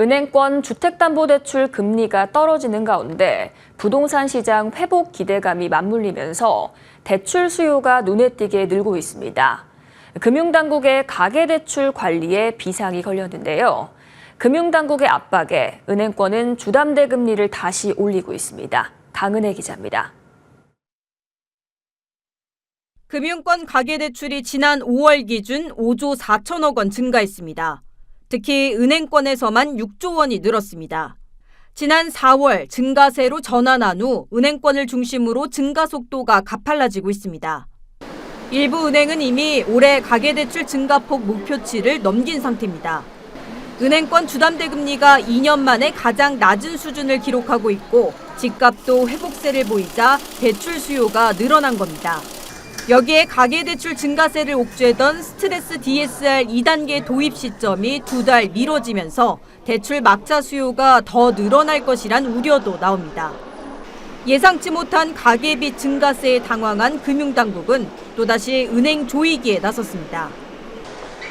은행권 주택담보대출 금리가 떨어지는 가운데 부동산 시장 회복 기대감이 맞물리면서 대출 수요가 눈에 띄게 늘고 있습니다. 금융당국의 가계대출 관리에 비상이 걸렸는데요. 금융당국의 압박에 은행권은 주담대 금리를 다시 올리고 있습니다. 강은혜 기자입니다. 금융권 가계대출이 지난 5월 기준 5조 4천억 원 증가했습니다. 특히 은행권에서만 6조 원이 늘었습니다. 지난 4월 증가세로 전환한 후 은행권을 중심으로 증가 속도가 가팔라지고 있습니다. 일부 은행은 이미 올해 가계대출 증가폭 목표치를 넘긴 상태입니다. 은행권 주담대 금리가 2년 만에 가장 낮은 수준을 기록하고 있고 집값도 회복세를 보이자 대출 수요가 늘어난 겁니다. 여기에 가계대출 증가세를 옥죄던 스트레스 DSR 2단계 도입 시점이 2달 미뤄지면서 대출 막차 수요가 더 늘어날 것이란 우려도 나옵니다. 예상치 못한 가계비 증가세에 당황한 금융당국은 또다시 은행 조이기에 나섰습니다.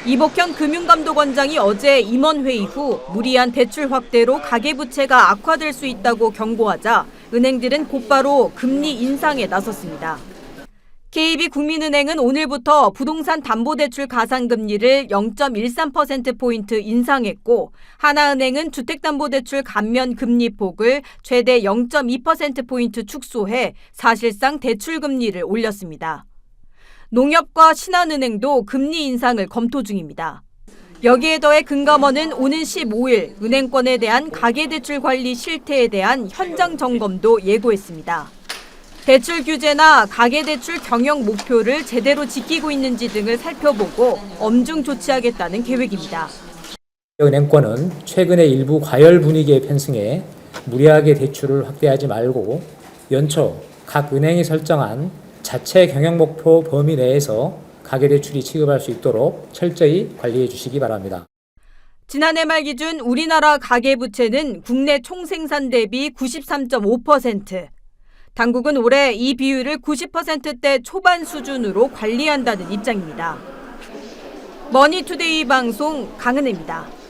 이복현 금융감독원장이 어제 임원회의 후 무리한 대출 확대로 가계부채가 악화될 수 있다고 경고하자 은행들은 곧바로 금리 인상에 나섰습니다. KB국민은행은 오늘부터 부동산 담보대출 가산금리를 0.13%포인트 인상했고 하나은행은 주택담보대출 감면금리폭을 최대 0.2%포인트 축소해 사실상 대출금리를 올렸습니다. 농협과 신한은행도 금리 인상을 검토 중입니다. 여기에 더해 금감원은 오는 15일 은행권에 대한 가계대출 관리 실태에 대한 현장 점검도 예고했습니다. 대출 규제나 가계대출 경영 목표를 제대로 지키고 있는지 등을 살펴보고 엄중 조치하겠다는 계획입니다. 은행권은 최근에 일부 과열 분위기에 편승해 무리하게 대출을 확대하지 말고 연초 각 은행이 설정한 자체 경영 목표 범위 내에서 가계대출이 취급할 수 있도록 철저히 관리해 주시기 바랍니다. 지난해 말 기준 우리나라 가계부채는 국내 총생산 대비 93.5%. 당국은 올해 이 비율을 90%대 초반 수준으로 관리한다는 입장입니다. 머니투데이 방송 강은혜입니다.